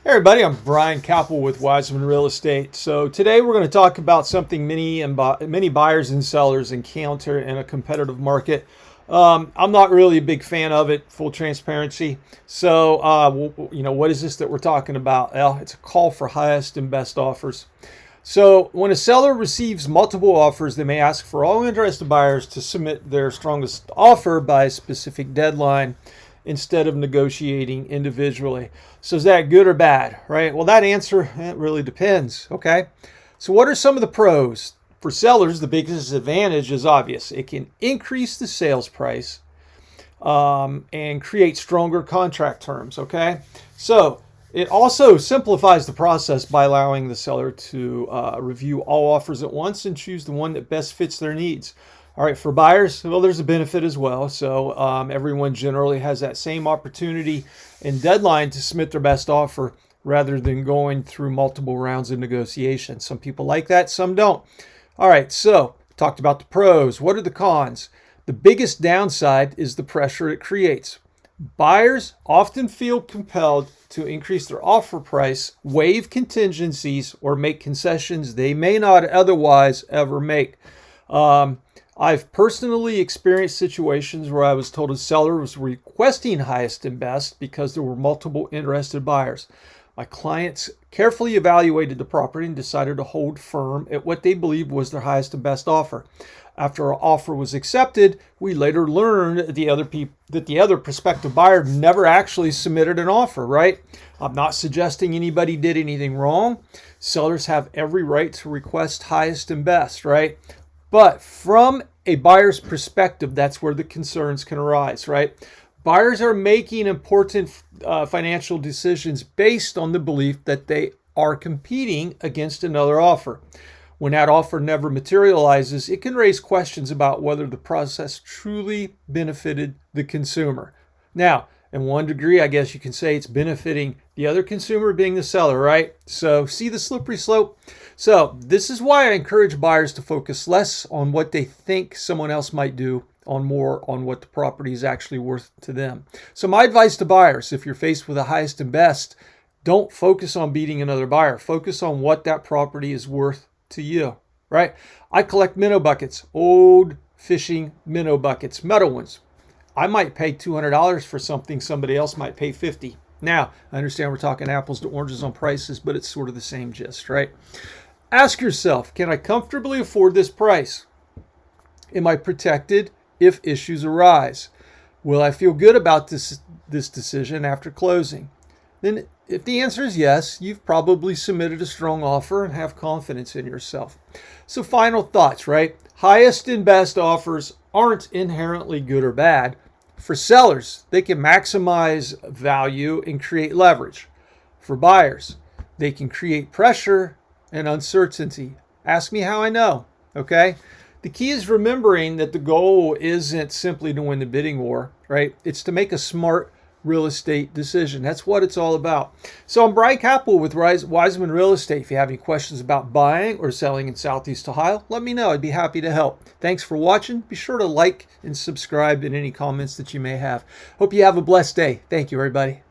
Hey everybody, I'm Brian Kapple with Wiseman Real Estate. So today we're going to talk about something many buyers and sellers encounter in a competitive market. I'm not really a big fan of it, full transparency. So, what is this that we're talking about? Well, it's a call for highest and best offers. So when a seller receives multiple offers, they may ask for all interested buyers to submit their strongest offer by a specific deadline instead of negotiating individually. So is that good or bad, right? Well, that answer, it really depends, okay? So what are some of the pros? For sellers, the biggest advantage is obvious. It can increase the sales price and create stronger contract terms, okay? So it also simplifies the process by allowing the seller to review all offers at once and choose the one that best fits their needs. All right, for buyers, well, there's a benefit as well. So everyone generally has that same opportunity and deadline to submit their best offer rather than going through multiple rounds of negotiation. Some people like that, some don't. All right, so talked about the pros. What are the cons? The biggest downside is the pressure it creates. Buyers often feel compelled to increase their offer price, waive contingencies, or make concessions they may not otherwise ever make. I've personally experienced situations where I was told a seller was requesting highest and best because there were multiple interested buyers. My clients carefully evaluated the property and decided to hold firm at what they believed was their highest and best offer. After our offer was accepted, we later learned that the other prospective buyer never actually submitted an offer, right? I'm not suggesting anybody did anything wrong. Sellers have every right to request highest and best, right? But from a buyer's perspective, that's where the concerns can arise, right? Buyers are making important financial decisions based on the belief that they are competing against another offer. When that offer never materializes, it can raise questions about whether the process truly benefited the consumer. Now, in one degree, I guess you can say it's benefiting the other consumer, being the seller, right? So see the slippery slope? So this is why I encourage buyers to focus less on what they think someone else might do, on more on what the property is actually worth to them. So my advice to buyers, if you're faced with the highest and best, don't focus on beating another buyer. Focus on what that property is worth to you, right? I collect minnow buckets, old fishing minnow buckets, metal ones. I might pay $200 for something somebody else might pay $50. Now, I understand we're talking apples to oranges on prices, but it's sort of the same gist, right? Ask yourself, can I comfortably afford this price? Am I protected if issues arise? Will I feel good about this decision after closing? Then if the answer is yes, you've probably submitted a strong offer and have confidence in yourself. So final thoughts, right? Highest and best offers aren't inherently good or bad. For sellers, they can maximize value and create leverage. For buyers, they can create pressure and uncertainty. Ask me how I know, okay? The key is remembering that the goal isn't simply to win the bidding war, right? It's to make a smart real estate decision. That's what it's all about. So I'm Brian Kapple with Wiseman Real Estate. If you have any questions about buying or selling in Southeast Ohio, let me know. I'd be happy to help. Thanks for watching. Be sure to like and subscribe and any comments that you may have. Hope you have a blessed day. Thank you, everybody.